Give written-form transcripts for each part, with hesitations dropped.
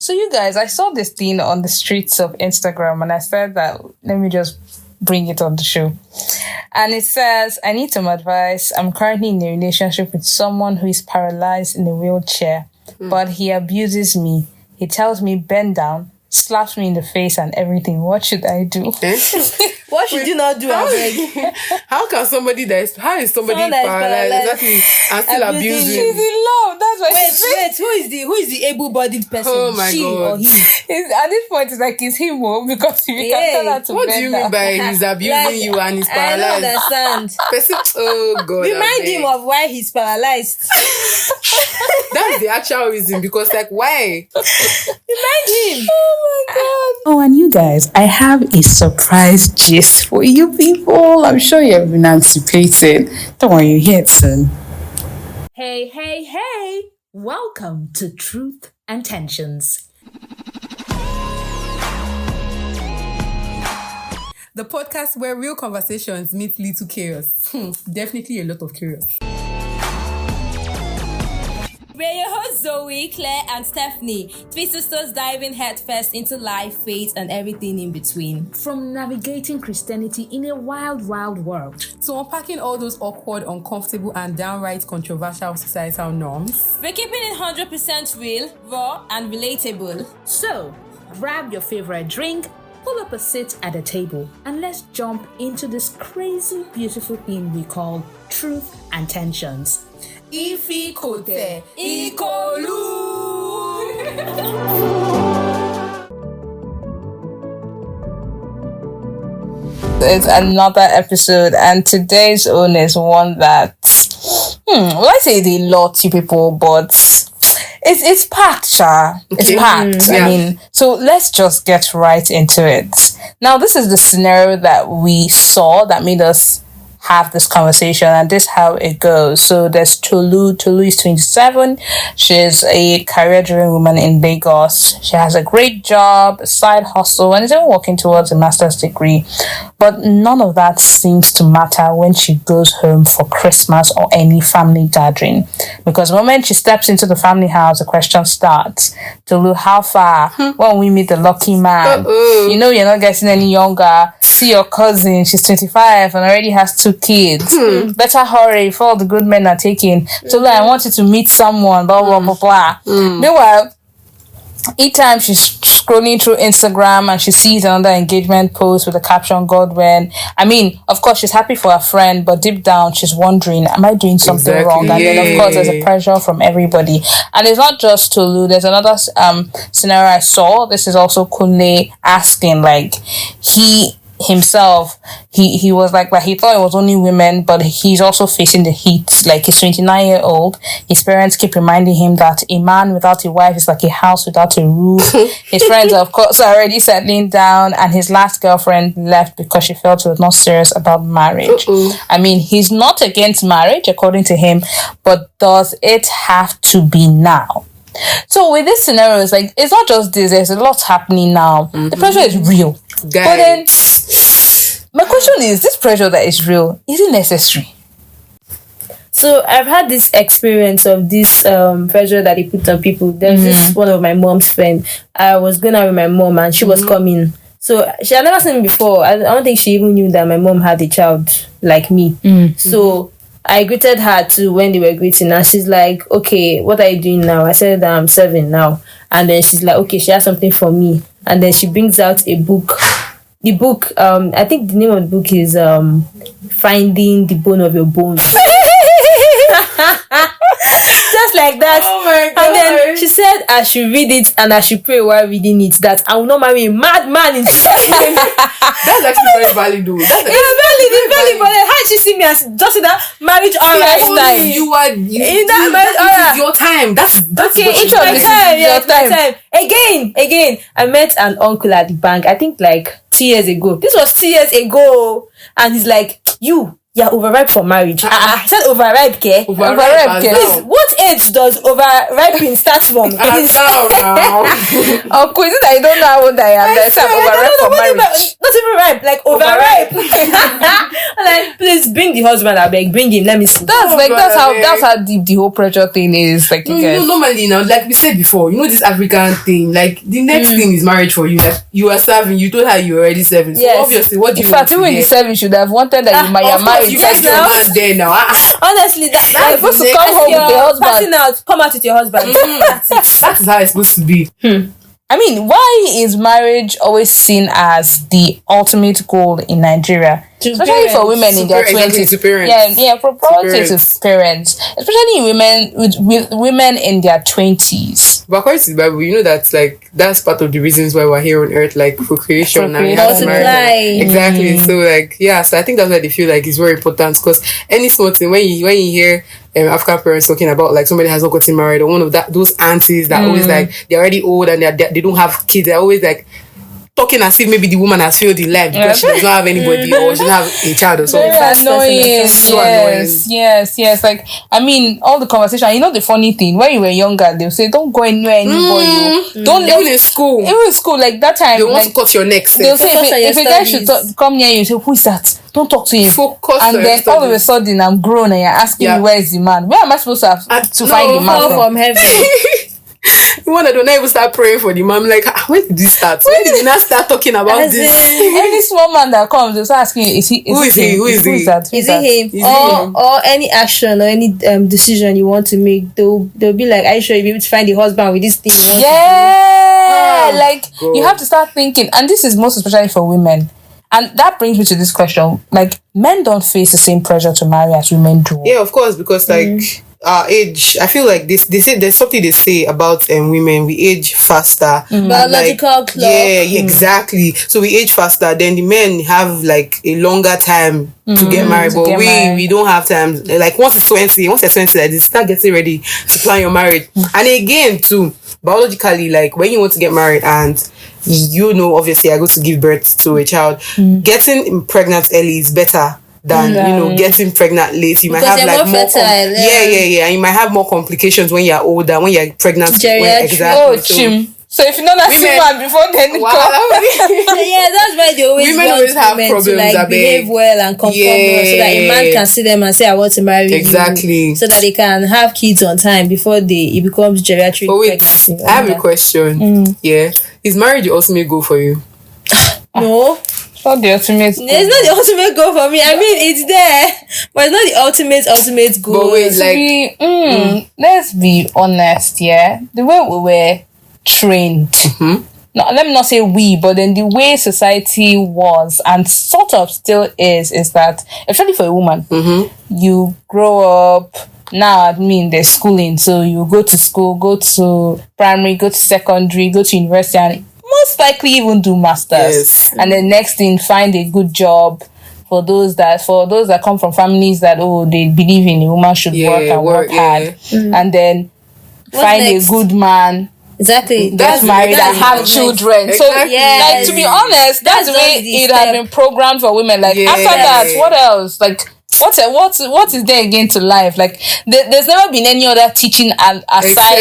So you guys, I saw this thing on the streets of Instagram and I said that let me just bring it on the show. And it says, I need some advice. I'm currently in a relationship with someone who is paralyzed in a wheelchair, but he abuses me. He tells me bend down, slaps me in the face and everything. What should I do? What should you not do? How can somebody how is somebody paralyzed exactly and still abusing? She's in love. That's why. Wait, who is the able-bodied person? Oh my she God. or he? At this point, it's like it's him, because if you can tell her to What bend do you down. mean by he's abusing you and he's I don't paralyzed? understand. Oh God. Remind him of why he's paralyzed. That's the actual reason, because like why? Remind him. Oh my God. Oh, and you guys, I have a surprise gist for you people. I'm sure you've been anticipating. Don't worry, you hear it soon. Hey. Welcome to Truth and Tensions. The podcast where real conversations meet little chaos. Definitely a lot of chaos. We're your hosts Zoe, Claire, and Stephanie. Three sisters diving headfirst into life, faith, and everything in between. From navigating Christianity in a wild world. So unpacking all those awkward, uncomfortable, and downright controversial societal norms. We're keeping it 100% real, raw, and relatable. So, grab your favorite drink, pull up a seat at the table, and let's jump into this crazy, beautiful thing we call Truth and Tensions. Ifi kote, ikolu. It's another episode, and today's own is one that, well, I say it's a lot, you people, but it's packed, Sha. It's packed. Yeah. I mean, so let's just get right into it. Now, this is the scenario that we saw that made us have this conversation, and this is how it goes. So there's Tolu. Tolu is 27. She's a career-driven woman in Lagos. She has a great job, a side hustle, and is even working towards a master's degree. But none of that seems to matter when she goes home for Christmas or any family gathering. Because the moment she steps into the family house, the question starts. Tolu, how far? When we meet the lucky man? You know you're not getting any younger. See your cousin, she's 25 and already has 2 kids. Better hurry before all the good men are taken. Tolu, I want you to meet someone, blah, blah, blah, blah. Meanwhile, each time she's scrolling through Instagram and she sees another engagement post with the caption, God when. I mean, of course, she's happy for her friend, but deep down, she's wondering, am I doing something wrong? And then, of course, there's a pressure from everybody. And it's not just Tolu. There's another scenario I saw. This is also Kunle asking, like, he himself, he was like he thought it was only women, but he's also facing the heat. Like, he's 29-year-old. His parents keep reminding him that a man without a wife is like a house without a roof. His friends, of course, are already settling down, and his last girlfriend left because she felt he was not serious about marriage. I mean, he's not against marriage according to him, but does it have to be now? So with this scenario, it's like, it's not just this, there's a lot happening now. The pressure is real. But then, my question is, this pressure that is real, is it necessary? So I've had this experience of this pressure that they put on people. There's this one of my mom's friend. I was going out with my mom and she was coming. So she had never seen me before. I don't think she even knew that my mom had a child like me. So I greeted her too when they were greeting, and she's like, okay, what are you doing now? I said, I'm serving now. And then she's like, okay, she has something for me. And then she brings out a book. The book, I think the name of the book is Finding the Bone of Your Bones. Just like that. Oh my God. And then she said I should read it and I should pray while reading it, that I will not marry a madman in Jesus' name. That's actually very valid, though. It's valid. But then how did she see me as just in that marriage aura time? In that marriage aura. This is your time. That's Okay, what it's my this time. is Yeah, your it's my time. Again, I met an uncle at the bank, I think like 2 years ago. This was 2 years ago. And he's like, you're overripe for marriage. I said overripe, ke? Overripe, Please, what age does overripening start from? now. Oh, cool. Is it that you don't know how old I am? That's swear, I'm I overripe don't know for what marriage. not even ripe, like overripe. I'm like, please bring the husband. I beg, bring him. Let me see. That's how deep the whole pressure thing is. Like, you guys. Normally now, like we said before, this African thing, like the next thing is marriage for you. Like you are serving, you told her you were already serving. So Yes. obviously, what do In you want fact, to even in the hear? service should have wanted that you might Of course, married. you guys First know now. man there now. Honestly, that's supposed to come home with your husband. Passing out, come out with your husband. That is how it's supposed to be. I mean, why is marriage always seen as the ultimate goal in Nigeria? To Especially for parents. women in their To parents, 20s. to parents. Yeah, probably parents. to parents. Especially women with women in their 20s. But according to the Bible, you know that like that's part of the reasons why we're here on earth, like procreation and Procreation. having Multiply. marriage. Exactly. So like so I think that's why they feel like it's very important because any small thing when you hear African parents talking about like somebody has not gotten married or one of those aunties that always like they're already old and they don't have kids, they're always like talking as if maybe the woman has failed in life because she does not have anybody or she doesn't have a child or something. Very annoying. So annoying. Yes. Like, I mean, all the conversation. You know, the funny thing when you were younger, they'll say, "Don't go anywhere, anybody. Don't Even in school, Even in school, like that time, they want to like cut your neck. they'll say Focus on if a your guy should studies. come near you, say, "Who is that? Don't talk to him." Focus And on then your all of a studies. sudden, I'm grown and you're asking Yeah. me where is the man? Where am I supposed to find the man Fall from? from heaven. You want to don't even start praying for the mom. Like, when did this start? When did we not start talking about As this? in, Any small man that comes, they'll start asking, "Is he? Who is he? him? Who is he? that? Who is that?" it him? Is it him? Or any action or any decision you want to make, they'll be like, "Are you sure you'll be able to find the husband with this thing?" you want to Yeah, Oh, like God. you have to start thinking, and this is most especially for women. And that brings me to this question: like, men don't face the same pressure to marry as women do. Yeah, of course, because like our age, I feel like this. They say there's something they say about women. We age faster. And, Biological clock. Yeah, exactly. So we age faster. Then the men have like a longer time to get married, but get we married. don't have time. Like once it's 20, like they start getting ready to plan your marriage. And again, too, biologically, like when you want to get married and obviously I go to give birth to a child, getting pregnant early is better than getting pregnant late. You might Because have you're like more more fertile, yeah, and you might have more complications when you're older, when you're pregnant. Geriatric. Exactly. Oh, So, chim. So if you know that Women- man before then, wow. Yeah, that's why they always Women want always have women problems, to like I beg. behave well and conform well so that a man can see them and say, "I want to marry Exactly. you," so that they can have kids on time before it becomes geriatric But wait, pregnancy. I have a question. Yeah, is marriage the ultimate goal for you? No, not the ultimate. it's not the ultimate goal for me. I mean, it's there, but it's not the ultimate goal. But wait, Let's be honest, yeah. The way we were trained, no, let me not say we, but then the way society was and sort of still is that, especially for a woman, you grow up. Now, I mean, there's schooling, so you go to school, go to primary, go to secondary, go to university, and most likely even do masters. Yes. And then next thing, find a good job. For those that come from families that they believe in a woman should work and work hard, and then find next? a good man, exactly. get married and have next. children. So, Exactly. like, to be honest, that's the way just the it has step. been programmed for women. Like Yeah. after that, what else? Like what is there again to life? Like there's never been any other teaching aside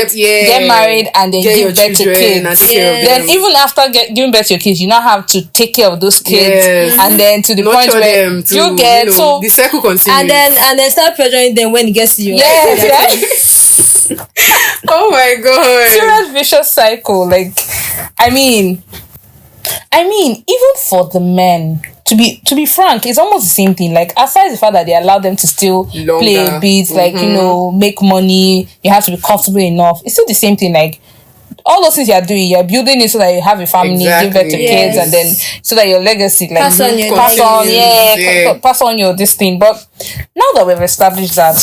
Except, get married and then get give your birth to children and kids. take care of Then them. even after giving birth to your kids, you now have to take care of those kids, Yes. and then to the point Nurture where them to, you get so the cycle continues. and then start pressuring them when it gets to you. yes, right? oh my god. Serious vicious cycle. Like, I mean, even for the men, to be frank, it's almost the same thing. Like, aside the fact that they allow them to still Longer. play a bit, like make money, you have to be comfortable enough. It's still the same thing. Like, all those things you're doing, you're building it so that you have a family, give birth to Exactly. kids, Yes. and then so that your legacy, like Pass on your legacy. pass on your this thing. But now that we've established that,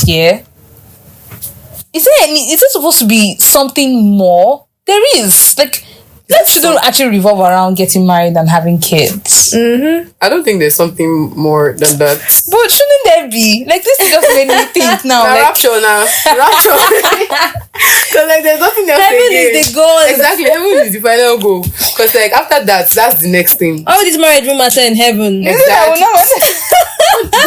is it supposed to be something more? There is, like, let's don't actually revolve around getting married and having kids. I don't think there's something more than that. But shouldn't there be? Like, this is just made me think now. Now, Like, rapture. Because like there's nothing else Heaven again. is the goal. Exactly, heaven is the final goal. Because like after that, that's the next thing. All this marriage room matter in heaven. Exactly.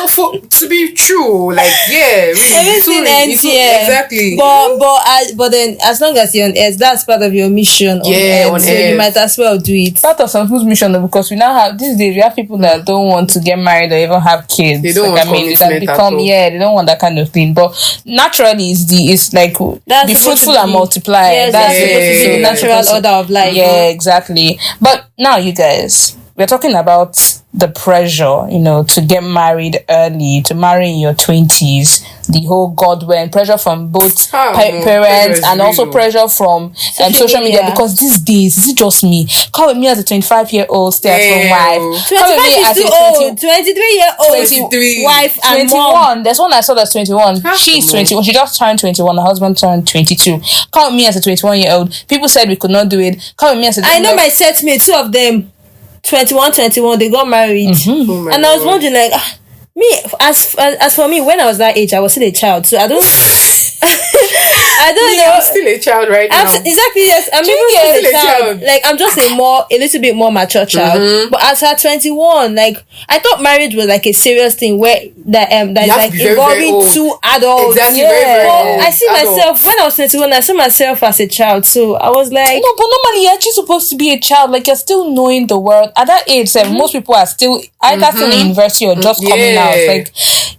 to be true, like really, everything ends here. Exactly. But then as long as you're on earth, that's part of your mission. On so earth. you might as well do it. Part of some people's mission though, because we now have these days we have people that don't want to get married or even have kids. They don't want it has commitment at all. they don't want that kind of thing. But naturally, it's like That's be supposed fruitful to and be- multiply. Yes, That's that's supposed to be the natural order of life. Yeah, exactly. But now, you guys, we're talking about the pressure, to get married early, to marry in your 20s, the whole Godwin pressure from both pressure parents is and also real. pressure from social media. media. Because these days, is it just me? Come with me as a 25-year-old stay-at-home wife. Come with 25 me is as too a old. 23-year-old 23. wife and mom. 21. There's one I saw that's 21. She's 21. She just turned 21. Her husband turned 22. Come with me as a 21-year-old. People said we could not do it. Come with me as a I know my set mates, two of them, 21, they got married. Oh my And I was God. wondering, like, me, as for me, when I was that age, I was still a child. So I don't I don't know. I'm still a child right now. Exactly, yes. I'm even Still still a a child. child. Like, I'm just a little bit more mature child. But as at 21, like, I thought marriage was like a serious thing where that is have like to be very, very involving old. two adults. Exactly, very, very But old. I see myself Adults. when I was 21. I saw myself as a child, so I was like, No, but normally you're actually supposed to be a child. Like, you're still knowing the world. At that age, most people are still either still in university or just coming Yeah. out. Like,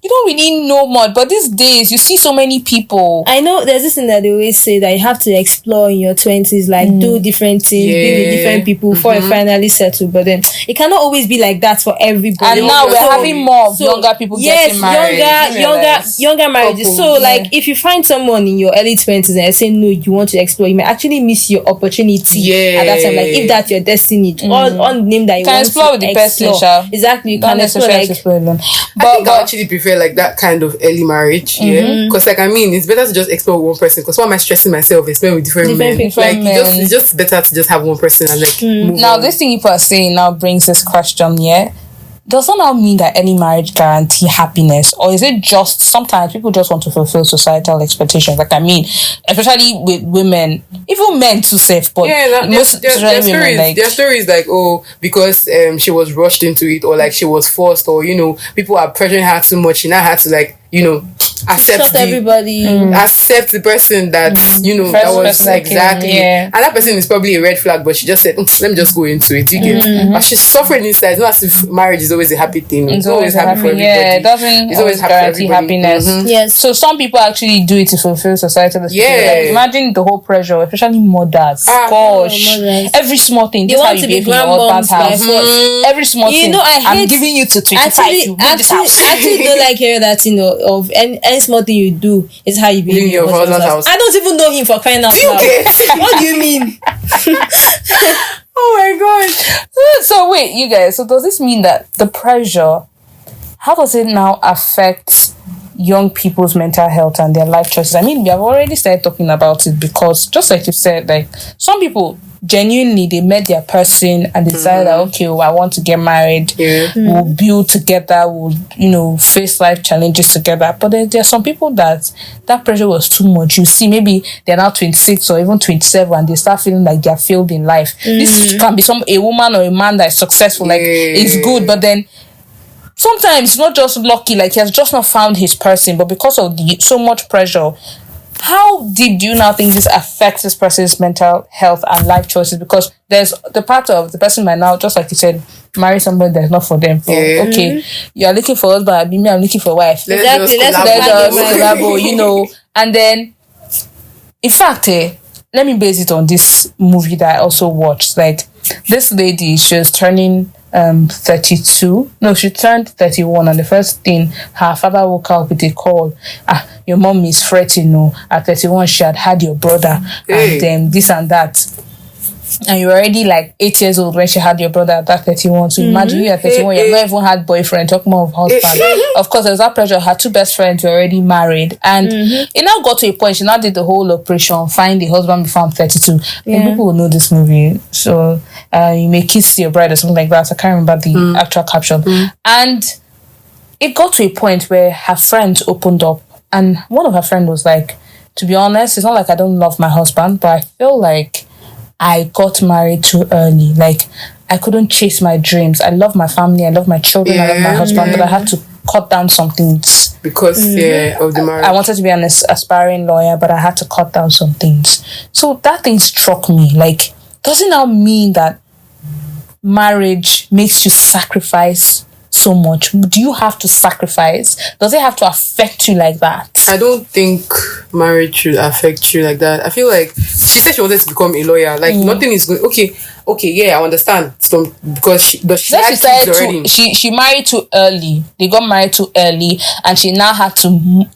you don't really know much. But these days, you see so many people. I know there's this thing that they always say that you have to explore in your 20s, like do different things, be with Yeah. different people before you finally settle. But then it cannot always be like that for everybody. And now we're So- having more of younger people getting married. younger marriages. Couples, So like if you find someone in your early 20s and you're saying no, you want to explore, you may actually miss your opportunity at that time. Like if that's your destiny, on name that you Can want explore to with the person, explore. sha. Exactly, you Not can explore necessarily like explore them. I think I actually prefer like that kind of early marriage, because like it's better to just explore one person. Because why am I stressing myself exploring with different men? people. Like it's just better to just have one person and like move Now, on. this thing people are saying now brings this question, yeah? Does that now mean that early marriage guarantee happiness? Or is it just, sometimes people just want to fulfill societal expectations? Like, especially with women, even men too safe, but most especially women, like... There are stories like, because she was rushed into it, or like she was forced, or, people are pressuring her too much, she now had to like, accept everybody. accept the person that that was person that came, exactly yeah. and that person is probably a red flag, but she just said, let me just go into it, you get. But she's suffering inside. It's not as if marriage is always a happy thing. It's always happy for everybody. Yeah, it doesn't It's always happy for guarantee everybody. happiness. Yes. So some people actually do it to fulfill societal expectations. Yeah. Like, imagine the whole pressure, especially mothers. Gosh, mothers. every small thing. They This is how want you to be behave in your husband's grandmoms by house. force. Every small thing. I'm giving you to 25. You leave this house. I actually don't like hearing that, of any small thing you do is how you behave in your husband's house. I don't even know him for crying out loud. What do you mean? Oh my god. So wait, you guys. So does this mean that the pressure? How does it now affect young people's mental health and their life choices? I mean, we have already started talking about it because, just like you said, like some people genuinely they met their person and they decided that okay, I want to get married. We'll build together. We'll face life challenges together. But then there are some people that pressure was too much. You see, maybe they're now 26 or even 27 and they start feeling like they're failed in life. This can be a woman or a man that is successful. Like it's good, but then sometimes it's not just lucky, like he has just not found his person, but because of so much pressure. How deep do you now think this affects this person's mental health and life choices? Because there's the part of the person might now, just like you said, marry somebody that's not for them. Okay, you're looking for husband, me, I'm looking for wife. Exactly, let's collabo, and then, in fact, let me base it on this movie that I also watched. Like, this lady, she was turning 32. No, she turned 31, and the first thing her father woke up with a call. Your mom is fretting. No, at 31 she had your brother, and then this and that. And you were already like 8 years old when she had your brother at that 31. So imagine you at 31, you've not even had boyfriend, talk more of husband. Of course, there was that pressure. Her two best friends were already married. And it now got to a point, she now did the whole operation, find the husband before I'm 32. And people will know this movie. So you may kiss your bride or something like that. I can't remember the actual caption. And it got to a point where her friends opened up. And one of her friends was like, to be honest, it's not like I don't love my husband, but I feel like I got married too early. Like, I couldn't chase my dreams. I love my family, I love my children, I love my husband, but I had to cut down some things. Because of the marriage. I wanted to be an aspiring lawyer, but I had to cut down some things. So that thing struck me. Like, does it now mean that marriage makes you sacrifice so much? Do you have to sacrifice? Does it have to affect you like that? I don't think marriage should affect you like that. I feel like she said she wanted to become a lawyer. Like nothing is going. Okay, yeah, I understand. So because she had kids already. She married too early. They got married too early, and she now had to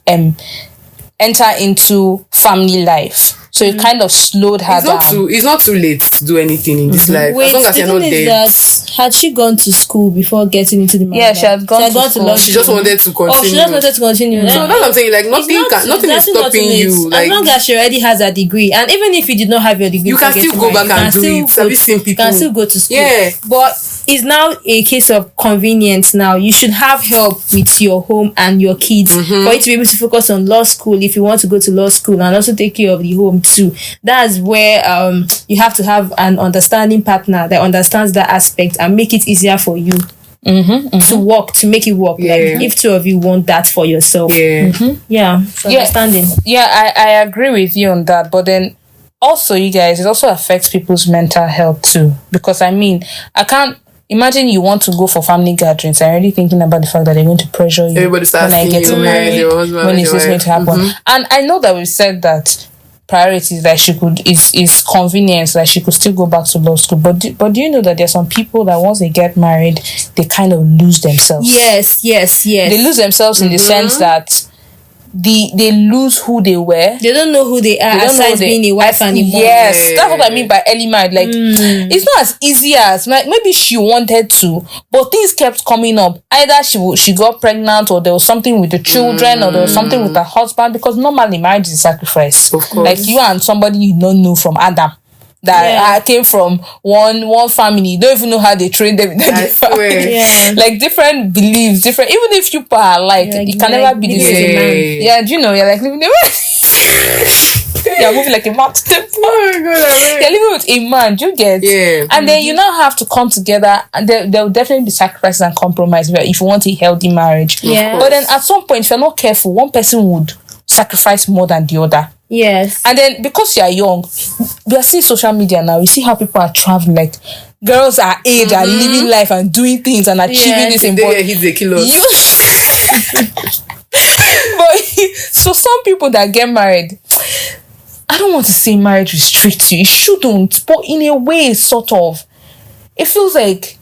enter into family life. So it kind of slowed her down. It's not too late to do anything in this life. Wait, as long as you're not dead. That, had she gone to school before getting into the marriage? Yeah, she had gone to school. law She just wanted to continue. Oh, she just wanted to continue. So that's what I'm saying. Like nothing is stopping you. Like as long as she already has a degree, and even if you did not have your degree, you can still go back and do it. Have you seen people? You can still go to school. Yeah, but it's now a case of convenience. Now you should have help with your home and your kids for you to be able to focus on law school if you want to go to law school, and also take care of the home too. That's where you have to have an understanding partner that understands that aspect and make it easier for you to make it work. Yeah. Like if two of you want that for yourself. So Yeah. understanding. Yeah, I agree with you on that. But then also, you guys, it also affects people's mental health too. Because I mean, I can't imagine you want to go for family gatherings and already thinking about the fact that they're going to pressure you everybody's when I asking get you married, your husband, when is your this going wife. to happen. And I know that we've said that priorities that she could is convenience, that she could still go back to law school, but do you know that there's some people that once they get married they kind of lose themselves? Yes. They lose themselves in the sense that they lose who they were. They don't know who they are aside being a wife and a mom. Yes, that's what I mean by early marriage. Like it's not as easy as like maybe she wanted to, but things kept coming up. Either she got pregnant, or there was something with the children, or there was something with her husband. Because normally marriage is a sacrifice. Of course. Like you and somebody you don't know from Adam. That came from one family. You don't even know how they trained them in the family. Yeah. Like different beliefs, different. Even if you are like, it can never be the same. Yeah, do you know? You're like living you're moving like a man. Oh my god! You're living with a man. Do you get? Yeah. And then you now have to come together, and there will definitely be sacrifices and compromise if you want a healthy marriage. Yeah. But then at some point, if you're not careful, one person would sacrifice more than the other. Yes. And then because you are young, we are seeing social media now. You see how people are traveling. Like girls our age are living life and doing things and achieving this. They hit the kilos. But so some people that get married, I don't want to say marriage restricts you. It shouldn't, but in a way, sort of. It feels like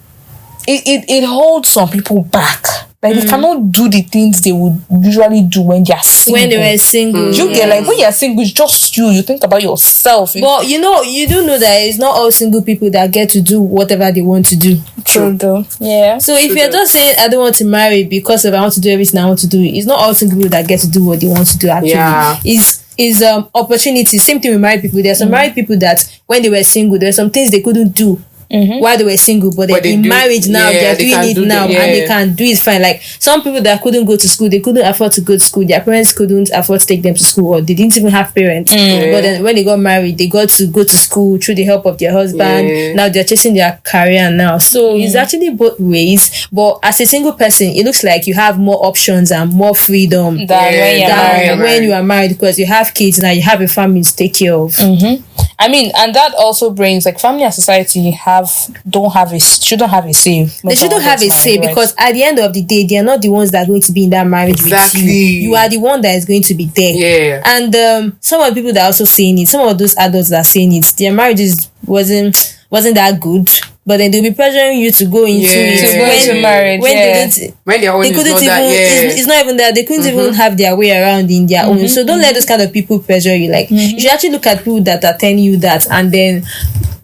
it holds some people back. Like they cannot do the things they would usually do when they are single. When they were single. You get like when you're single, it's just you. You think about yourself. But you do know that it's not all single people that get to do whatever they want to do. True though. Yeah. So if you're just saying I don't want to marry because of I want to do everything I want to do, it's not all single people that get to do what they want to do actually. Yeah. Is opportunity. Same thing with married people. There are some married people that when they were single, there are some things they couldn't do while they were single, but in marriage now they're doing it now and they can do it fine. Like some people that couldn't go to school, they couldn't afford to go to school, their parents couldn't afford to take them to school, or they didn't even have parents. But then when they got married, they got to go to school through the help of their husband. Now they're chasing their career now. So it's actually both ways. But as a single person, it looks like you have more options and more freedom than when you are married, because you have kids now, you have a family to take care of. I mean, and that also brings like family and society shouldn't have a say. They shouldn't have a say because at the end of the day, they are not the ones that are going to be in that marriage with you. You are the one that is going to be there. Yeah. And some of the people that are also saying it, some of those adults that are saying it, their marriages wasn't that good. But then they'll be pressuring you to go into marriage. When their own they couldn't is not even, it's not even that they couldn't even have their way around in their own. So don't let those kind of people pressure you. Like you should actually look at people that are telling you that, and then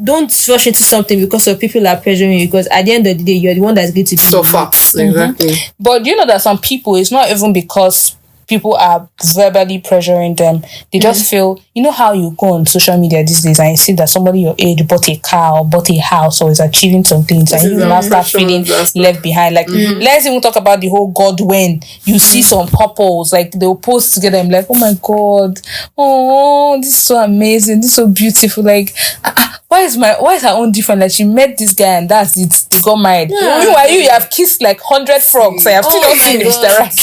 don't rush into something because of people are pressuring you, because at the end of the day you're the one that's going to be suffer. Exactly. But you know that some people, it's not even because people are verbally pressuring them. They just feel, you know how you go on social media these days and you see that somebody your age bought a car or bought a house or is achieving some things, and you now start feeling left behind. Like let's even talk about the whole God when you see some couples, like they'll post together and be like, oh my God, oh, this is so amazing, this is so beautiful. Like why why is her own different? Like she met this guy and that's it. They got married. Meanwhile, you have kissed like 100 frogs. I have still not seen Mr. Right.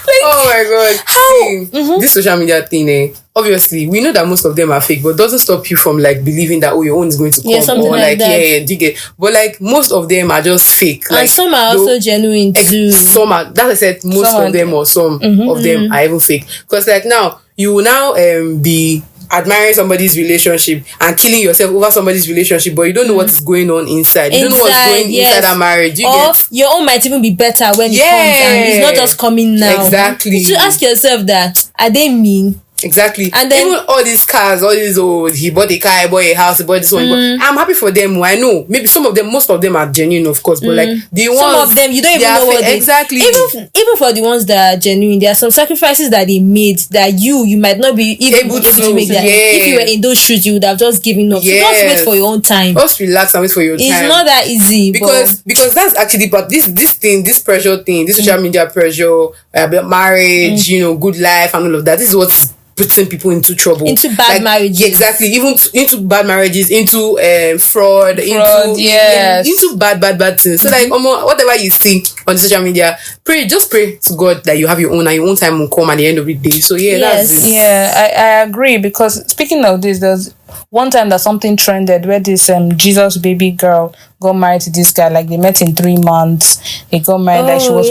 Oh my god. How this social media thing, obviously we know that most of them are fake, but doesn't stop you from like believing that your own is going to come, something or like that. do you get, but like most of them are just fake, And like some are also genuine too. some are, that I said most Some of them, or some of them are even fake, because like now you will now be admiring somebody's relationship and killing yourself over somebody's relationship, but you don't know what is going on inside. You don't know what's going inside that marriage. You or get, your own might even be better when it comes, and it's not just coming now. Exactly. You should ask yourself that, are they mean? Exactly. And then even all these cars, all these, he bought a car, he bought a house, he bought this one. I'm happy for them. I know maybe some of them, most of them are genuine, of course, but like the ones, some of them you don't even know what they, exactly. Even for the ones that are genuine, there are some sacrifices that they made that you might not be even able to make that. If you were in those shoes, you would have just given up. So just wait for your own time. Just relax and wait for your time. It's not that easy, because that's actually part, this thing, this pressure thing, this social media pressure about marriage, good life and all of that. This is what's putting people into trouble, into bad marriages. Yeah, exactly, even into bad marriages, into fraud, into bad things. So like whatever you see on the social media, pray to God that you have your own, and your own time will come at the end of the day. So that's it. I agree, because speaking of this, there's one time that something trended where this Jesus baby girl got married to this guy. Like they met in 3 months, they got married. Like she was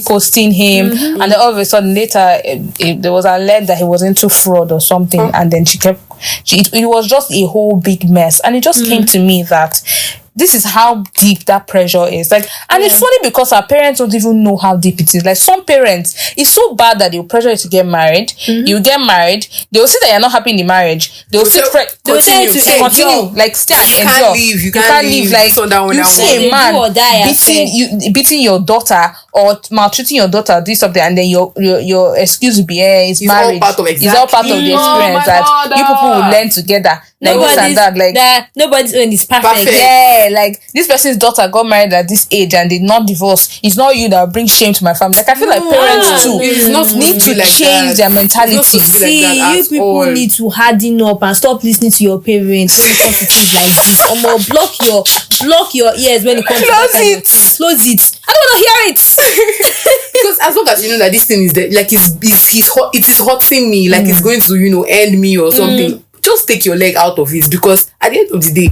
posting him, and then all of a sudden later there was alert that he was into fraud or something, and then it was just a whole big mess. And it just came to me that this is how deep that pressure is. Like, and it's funny because our parents don't even know how deep it is. Like some parents, it's so bad that they'll pressure you to get married. You get married, they'll see that you're not happy in the marriage. They'll say they'll tell you to continue, like stay and endure. You can't leave. Like you see a man beating your daughter or maltreating your daughter, this something, and then your excuse will be it's marriage. It's all part of the experience that you people will learn together. Like this and that, like nobody's own is perfect. Yeah, like this person's daughter got married at this age and did not divorce. It's not you that will bring shame to my family. Like I feel like parents too need to change their mentality. See, you people need to harden up and stop listening to your parents when it comes to things like this. Block your ears when it comes to that. Close it. I don't want to hear it. Because as long as you know that this thing is there, like it is hurting me, like it's going to end me or something. Just take your leg out of it, because at the end of the day,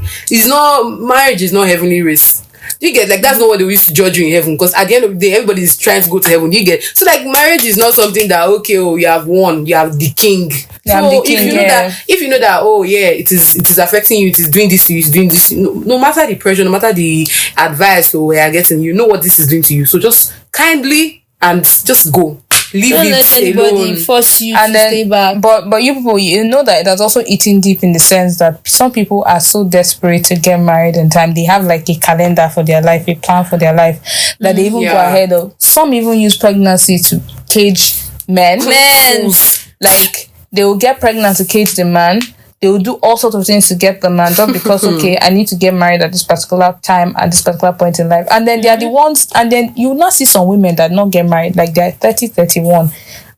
marriage is not heavenly race. You get, like that's not what they used to judge you in heaven, because at the end of the day everybody is trying to go to heaven. You get, so like marriage is not something that you have won, you have the king. If you know that it is affecting you, it is doing this to you, it's doing this, no matter the pressure, no matter the advice or where you're getting, you know what this is doing to you. So just kindly and just go. Don't let anybody force you to stay back. But you people, you know that that's also eating deep, in the sense that some people are so desperate to get married in time. They have like a calendar for their life, a plan for their life, that they even go ahead of. Some even use pregnancy to cage men. Like they will get pregnant to cage the man. They will do all sorts of things to get the man, just because I need to get married at this particular time, at this particular point in life. And then they are the ones, and then you will not see some women that not get married, like they're 30, 31,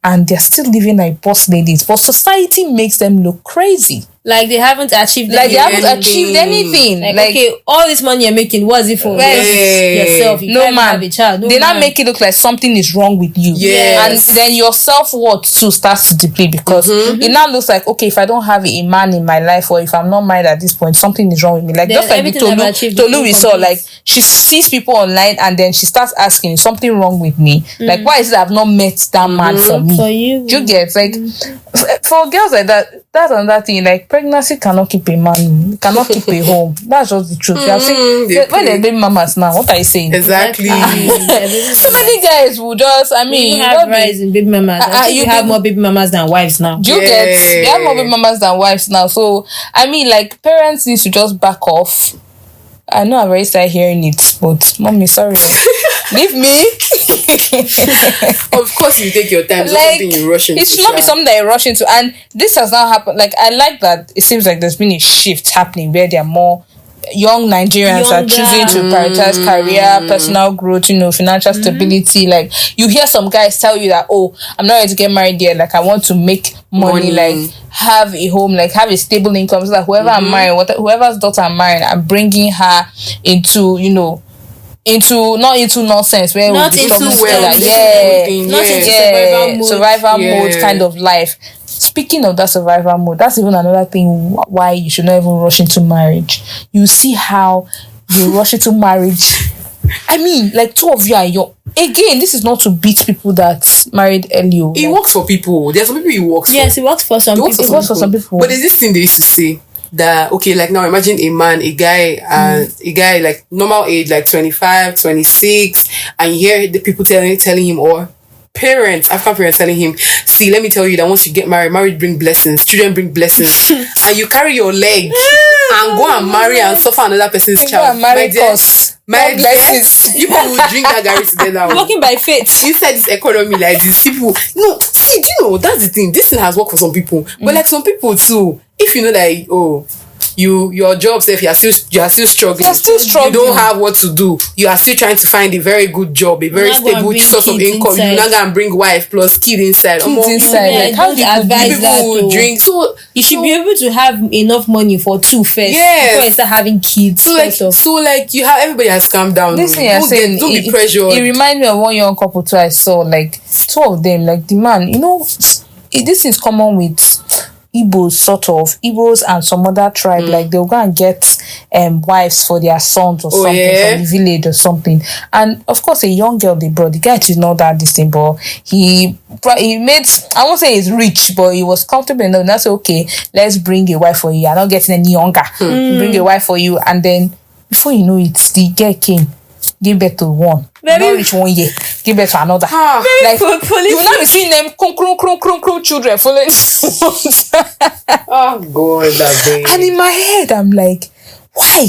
and they're still living like boss ladies, but society makes them look crazy. Like they haven't achieved anything. Like okay, all this money you're making, what is it for? Yourself. You no man. Have a child. They not make it look like something is wrong with you. Yes. And then your self-worth too starts to deplete, because it now looks like, okay, if I don't have a man in my life, or if I'm not married at this point, something is wrong with me. Like then just like Tolu, we saw, like she sees people online and then she starts asking, is something wrong with me? Like why is it I've not met that man for me? For you. Do you get, like for girls like that, that's another thing. Like pregnancy cannot keep a man, cannot keep a home. That's just the truth. You have seen when they're baby mamas now, what are you saying? Exactly. So many guys will just, you have rise in baby mamas. You have more baby mamas than wives now. Do you get? They have more baby mamas than wives now. So like parents need to just back off. I know I've already started hearing it, but mommy, sorry, leave me. Of course you take your time. It's not something you rush into. It should not be something that you rush into. And this has now happened. Like I like that it seems like there's been a shift happening where there are more young Nigerians are choosing to prioritize career, personal growth, financial stability. Like, you hear some guys tell you that, oh, I'm not ready to get married yet. Like, I want to make money, like have a home, like have a stable income. So like whoever I'm marrying, whoever's daughter I'm marrying, I'm bringing her into, not into nonsense where not we'll be into survival mode kind of life. Speaking of that survival mode, that's even another thing why you should not even rush into marriage. You see how they rush into marriage. I mean, like, two of you are young. Again, this is not to beat people that married early. It works for people. There's some people it works for. Yes, it works for some people. It works for some people. But there's this thing they used to say that, okay, like now imagine a guy like normal age, like 25, 26, and you hear the people telling him, or African parents telling him, see, let me tell you that once you get married, marriage bring blessings, children bring blessings, and you carry your leg and go and marry and suffer another person's child. My blessings. People will drink that Gary together. Working by faith. Inside this economy like this, people, no, see, do you know, that's the thing. This thing has worked for some people, but like some people too, if you know that, your job, say if you are still struggling, you don't have what to do, you are still trying to find a very good job, a very stable source of income, you're not gonna bring wife plus kid inside. Like, how do you advise that people drink? So you should be able to have enough money for two first before you start having kids. So like you have, everybody has calmed down. Listen, you're saying, don't be pressured. It reminds me of one young couple too I saw, like two of them, like the man, this is common with Igbos, sort of Igbos and some other tribe, like they'll go and get wives for their sons or something from the village or something. And of course, a young girl they brought, the guy is not that distant, but he made, I won't say he's rich, but he was comfortable enough. And that's okay, let's bring a wife for you. You're not getting any younger. Bring a wife for you. And then before you know it, the girl came, give birth to one. Not reach 1 year, give birth to another. Like, you will not be seeing them children following. Oh God, that day. And in my head, I'm like, why?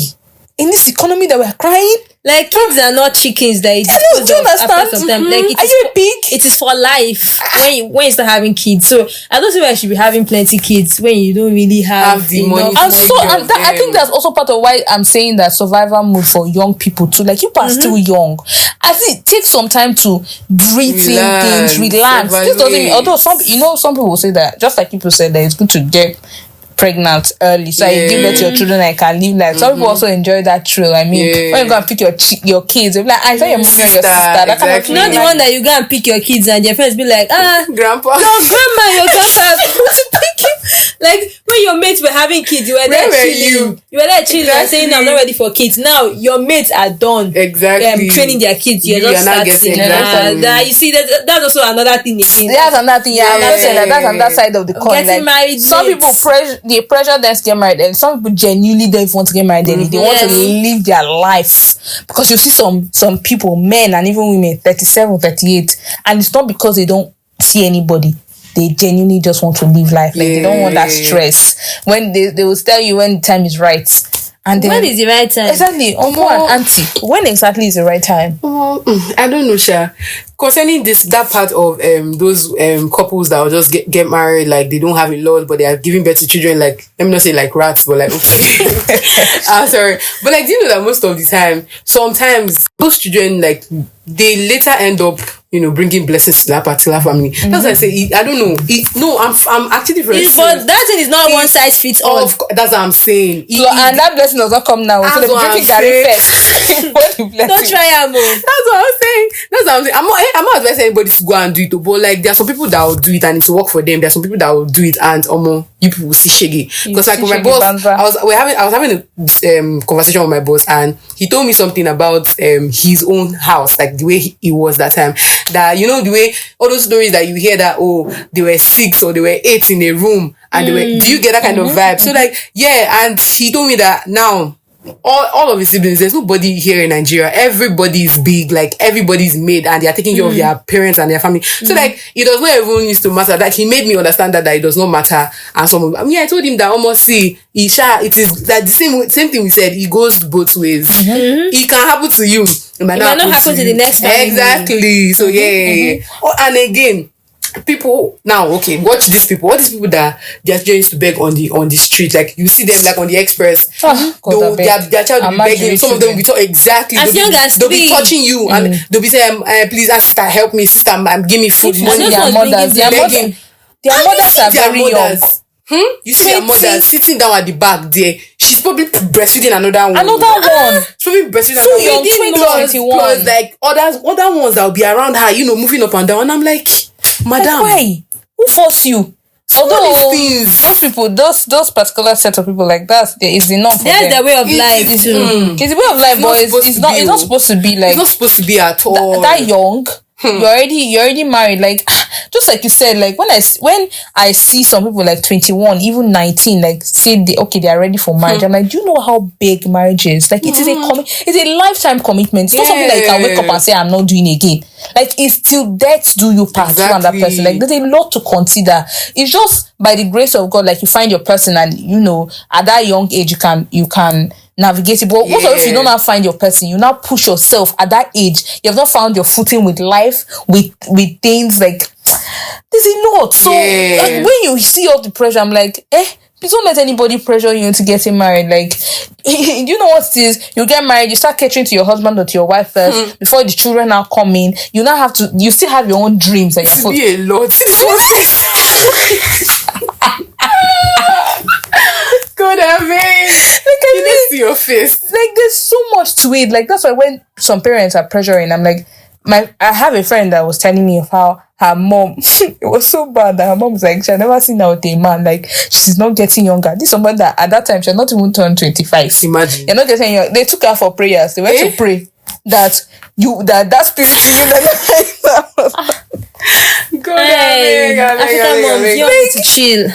In this economy that we're crying? Like, kids are not chickens that do you understand? Like, Are you big? It is for life when you start having kids. So I don't see why I should be having plenty kids when you don't really have the money. I think that's also part of why I'm saying that survival mode for young people too. Like, you are still young. I think it takes some time to breathe in things, relax. This doesn't mean, although some people will say that, just like people said that it's good to get pregnant early so you give birth to your children and can live life. Some people also enjoy that thrill. I mean, when you go and pick your kids, they'll be like, I saw your mommy or your sister. That kind of not the one that you go and pick your kids and your friends be like, grandpa, no, grandma, your daughter to pick you. Like, when your mates were having kids, you were there chilling. You were there chilling and saying, I'm not ready for kids. Now your mates are done. Exactly. Training their kids. You're just starting. You see, that's also another thing again. That's another thing. I'm not saying that. That's another side of the coin. Getting married. Some people pressure them to get married, and some people genuinely don't want to get married. They want to live their life, because you see some people, men and even women, 37, 38, and it's not because they don't see anybody. They genuinely just want to live life. Like, they don't want that stress. When they will tell you when the time is right. And then, when is the right time? Exactly. Uncle and auntie, when exactly is the right time? I don't know, Sha. Concerning that part of those couples that will just get married, like they don't have a lot, but they are giving birth to children, like, let me not say like rats, but like, sorry, but like, do you know that most of the time, sometimes those children, like, they later end up, bringing blessings to that particular family. That's why I say, I don't know. I'm actually very sure. But that thing is not one size fits all. That's what I'm saying. And that blessing does not come now. So the drinking carry first. Don't try am. That's what I'm saying. I'm not advising anybody to go and do it, but like, there are some people that will do it and it will work for them. There are some people that will do it and you people will see shaggy. Because like with my boss, I was having a conversation with my boss, and he told me something about his own house, like the way he was that time. That, the way all those stories that you hear that, they were 6 or they were 8 in a room, and they were, do you get that kind of vibe? So like, and he told me that now all of his siblings, there's nobody here in Nigeria. Everybody is big, like everybody's made, and they are taking care of their parents and their family. So like, it does not even used to matter. Like, he made me understand that it does not matter. And I told him that almost it is like the same thing we said. It goes both ways. It can happen to you. It might not happen to the next time. Exactly. So and again, people now, okay, watch these people. What these people that their children used to beg on the street, like you see them like on the express. Their child will be begging. Some of them will be exactly as young as they'll be 3. touching you and they'll be saying, please, sister, help me, sister, give me food, money. Their mothers, their mothers are very young. You see their mother sitting down at the back there. She's probably breastfeeding another one. She's probably breastfeeding too another young, one. 21. Plus like other ones that will be around her, moving up and down. And I'm like, madam, why? Who forced you? Although things, those people, those particular set of people like that, is the norm for them. That's their way of life too. It's a way of life, but it's not supposed to be like. It's not supposed to be at all. That young. You're already married. Like, just like you said, like when I see some people like 21, even 19, like say they are ready for marriage. I'm like, do you know how big marriage is? Like, it is it's a lifetime commitment. It's not something that you can wake up and say I'm not doing again. Like, it's till death do you part, you and that person. Like, there's a lot to consider. It's just by the grace of God, like you find your person, and at that young age you can navigate it. But also, if you don't now find your person, you now push yourself at that age. You have not found your footing with life, with things like there's a lot. So like, when you see all the pressure, I'm like, please don't let anybody pressure you into getting married. Like, you know what it is? You get married, you start catering to your husband or to your wife first before the children are coming. You now have to. You still have your own dreams. Like, it be a lot. God, I mean, you need to see your face. Like, there's so much to it. Like, that's why when some parents are pressuring, I'm like, I have a friend that was telling me of how her mom, it was so bad that her mom was like, she had never seen her with a man. Like, she's not getting younger. This is someone that at that time she had not even turned 25. Imagine. You're not getting young. They took her for prayers. They went to pray that spirit God, African moms, you want to chill.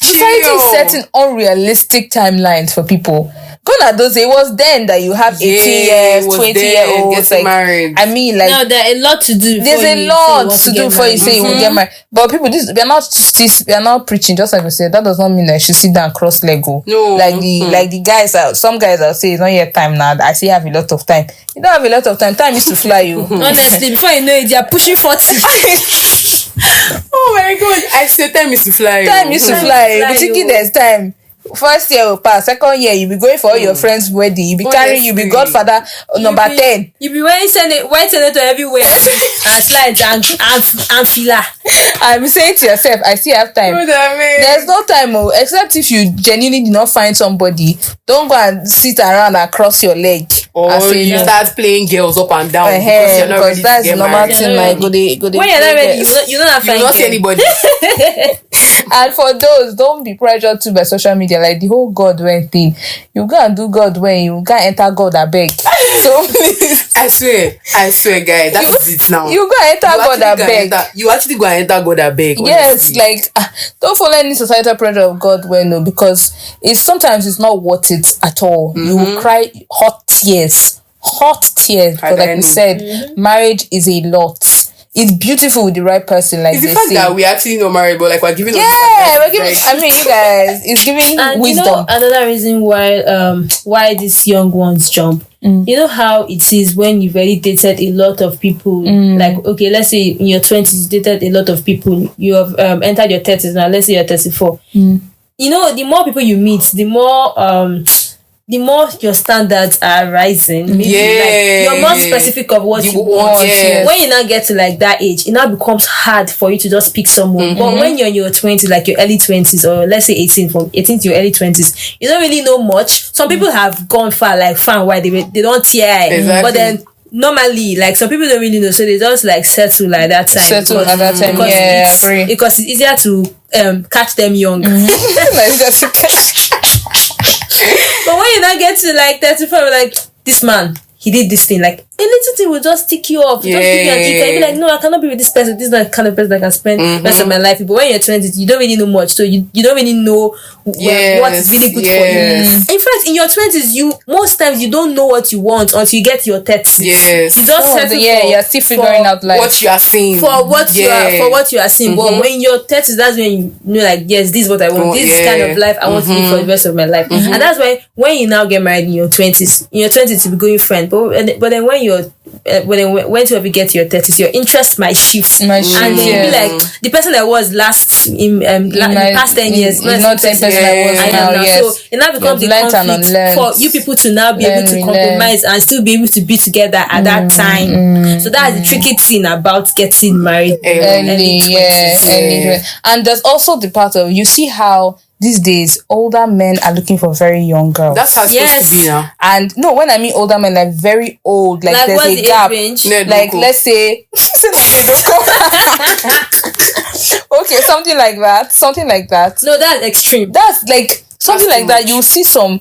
Society is setting unrealistic timelines for people. Gone are those. It was then that you have 18 years, 20-year-olds. Like, married. I mean, like, now there are a lot to do. There's a lot to do before you say you will get married. But people, we are not preaching. Just like we said, that does not mean that you should sit down cross Lego. No. Like the guys, some guys will say it's not yet time now. I say you have a lot of time. You don't have a lot of time. Time is to fly you. Honestly, before you know it, you are pushing 40. Oh my God! I said time is to fly. Time is to fly. You be thinking there's time. First year will pass. Second year, you be going for all your friends' wedding. You be carrying. You be godfather number 10. You be wearing white senator everywhere and slides and fila. I'm saying to yourself, I still have time. There's no time, except if you genuinely did not find somebody. Don't go and sit around and cross your leg. Or you start playing girls up and down because you're not ready that's to get normal married. thing. Like, when you're not ready, you don't have You don't see anybody. And for those, don't be pressured to by social media. Like the whole God when thing. You go and do God when you go and enter God a beg. So please. I swear, guys, that is it now. You go and enter God a beg. You actually go and enter God a beg. Yes, like don't follow any societal pressure of God when no, because sometimes it's not worth it at all. You will cry hot tears. But like we said, marriage is a lot. It's beautiful with the right person, like it's the they fact say. that we actually not married, but like we're giving. We're giving. I mean, you guys, it's giving and wisdom. You know, another reason why these young ones jump. You know how it is when you've already dated a lot of people. Like, okay, let's say in your 20s you dated a lot of people. You have entered your 30s now. Let's say you're 34. You know, the more people you meet, the more your standards are rising. Maybe like you're more specific of what you want. When you now get to like that age, it now becomes hard for you to just pick someone. But when you're in your 20s, like your early 20s, or let's say 18, from 18 to your early 20s, you don't really know much. Some people have gone far, like far wide. They don't tear. Exactly. But then normally, like some people don't really know, so they just like settle like that time. Because it's easier to catch them young. But when you now get to like 35, like this man, he did this thing, like a little thing will just tick you off. Just give you an ick. You be like, no, I cannot be with this person. This is not the kind of person that can spend the rest of my life. But when you're 20, you don't really know much, so you don't really know what is really good for you. In fact, in your 20s, most times you don't know what you want until you get to your 30s. Yes, you just settle you're still figuring out life. What you are seeing for what you are seeing. But when you're 30s, that's when you know, like, yes, this is what I want. This kind of life I want to live for the rest of my life. And that's why when you now get married in your 20s, you'll be going friend. But then when you're when you get to your 30s, your interest might shift, and then you'll be like the person that was last in the past 10 years, not the person I was now. Yes. So it now becomes a conflict for you people to now be able to compromise and still be able to be together at that time. So that's the tricky thing about getting married early. And there's also the part of, you see how these days older men are looking for very young girls. That's how it's supposed to be now. And no, when I mean older men, like very old, like there's a gap. Like let's say okay, something like that. No, that's extreme. That's like something like that. You see some,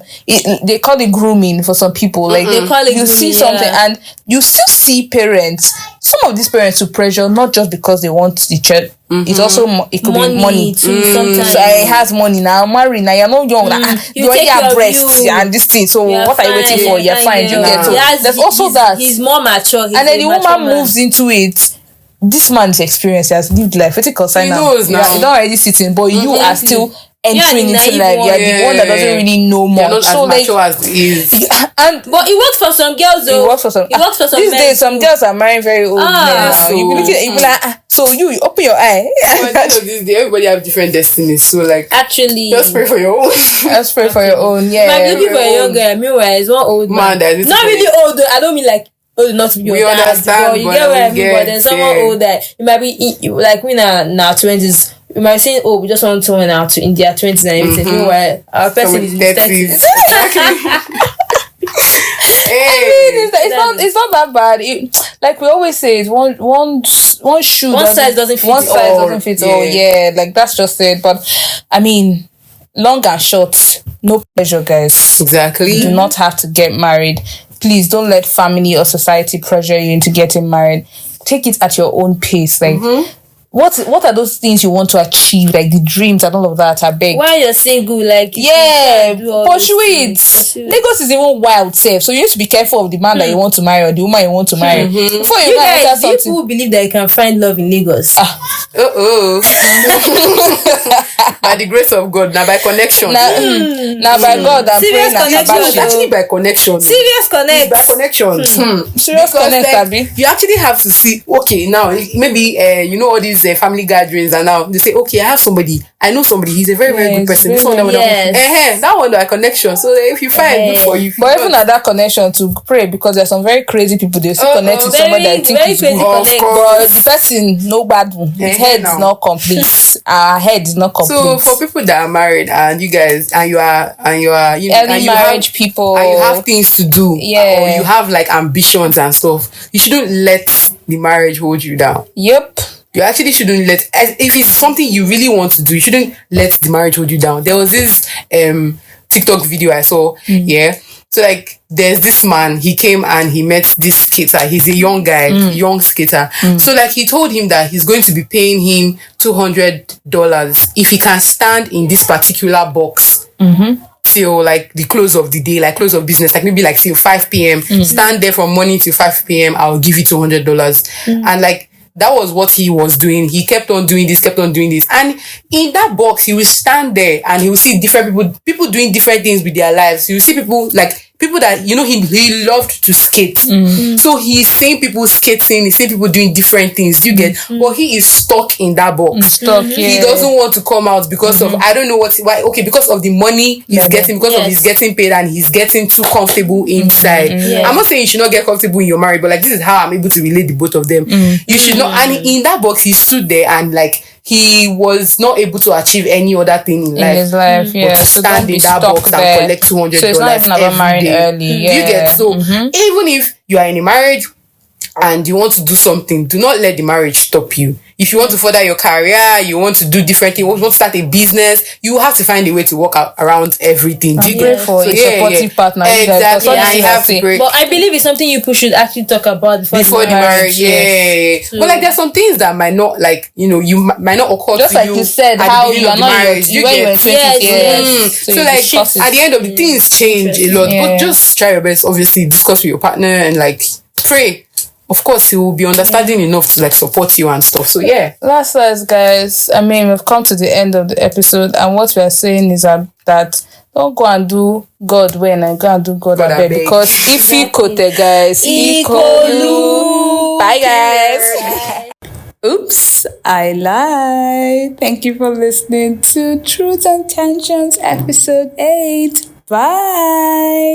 they call it grooming for some people. Like they call it you grooming, see something, and you still see parents. Some of these parents to pressure, not just because they want the child. It's also it could be money too. Sometimes so it has money now. Marry now, you're not young. You already have breasts and this thing. So what are you waiting for? You're fine. You get. So there's also that. He's more mature. And then the woman moves into it. This man's experience, he has lived life. He knows now. You don't already sitting, but you are still entering into life. You're the one that doesn't really know much. Not so as mature as he is. But it works for some girls though. It works for some. These days, some girls are marrying very old men. So you be looking at, you be like, so you open your eye. At the end of this day, everybody have different destinies. So like, actually, just pray for your own. Just pray for your own. Yeah. I'm looking for a young girl. Meanwhile, it's one old man. Not really old though. I don't mean like old enough to be your dad. But you get where I mean. But then someone older, you might be like we now 20s. We might say, oh, we just want someone out in their 20s and everything. Meanwhile, our person is in his 30s. It's not that bad. Like we always say, it's one size doesn't fit. One size doesn't fit all. Yeah, like that's just it. But I mean, long and short, no pressure, guys. Exactly. You do not have to get married. Please don't let family or society pressure you into getting married. Take it at your own pace. Like what are those things you want to achieve, like the dreams and all of that? I beg. While you're single, like pursue it. Lagos is even wild, safe. So you need to be careful of the man that you want to marry or the woman you want to marry before you guys. People believe that you can find love in Lagos. By the grace of God, now by connection. Now by God, I'm serious praying. It's actually by connection. Serious connect. By connection. Serious connect, Abby. You actually have to see. Okay, now maybe you know all these family gatherings, and now they say, okay, I have somebody. I know somebody. He's a very very good person. This one, that one, by connection. So if you find good for you. But even at that connection, to pray, because there's some very crazy people. They still connect with somebody that think is good. But the person, no bad one. His head is not complete. Our head is not complete. So for people that are married and you guys and you are you know, early marriage people, and you have things to do, or you have like ambitions and stuff, you shouldn't let the marriage hold you down. Yep. You actually shouldn't let, if it's something you really want to do, you shouldn't let the marriage hold you down. There was this TikTok video I saw, so like there's this man, he came and he met this skater. He's a young guy, young skater. So like he told him that he's going to be paying him $200 if he can stand in this particular box till like the close of the day, like close of business, like maybe like till 5 p.m. Stand there from morning till 5 p.m. I'll give you $200. And like that was what he was doing. He kept on doing this. And in that box, he will stand there and he will see different people doing different things with their lives. You see people that, you know, he loved to skate. So he's seeing people skating, he's seeing people doing different things. You get, but he is stuck in that box. He doesn't want to come out because of, I don't know why. Okay, because of the money he's getting, because of he's getting paid and he's getting too comfortable inside. I'm not saying you should not get comfortable in your marriage, but like this is how I'm able to relate the both of them. You should not. And in that box, he stood there and like he was not able to achieve any other thing in life. His life, but to stand in that box and collect $200 so it's not even about marrying early. Do you get? So even if you are in a marriage and you want to do something, do not let the marriage stop you. If you want to further your career, you want to do different things, you want to start a business, you have to find a way to work out around everything. Do you get? For a supportive partner. Exactly. And you have to break. But I believe it's something you should actually talk about before the marriage. So, but like there's some things that might not, like, you know, you might not occur just to like you said, at how the beginning you of the marriage. You get? So like at the end of the things change a lot. But just try your best. Obviously, discuss with your partner and like pray. Of course, he will be understanding enough to like support you and stuff. So yeah. Last guys. I mean, we've come to the end of the episode, and what we are saying is that Don't go and do God when and go and do God, God abeg, abeg. because if he quote guys, bye guys. Oops, I lied. Thank you for listening to Truth and Tensions episode 8. Bye.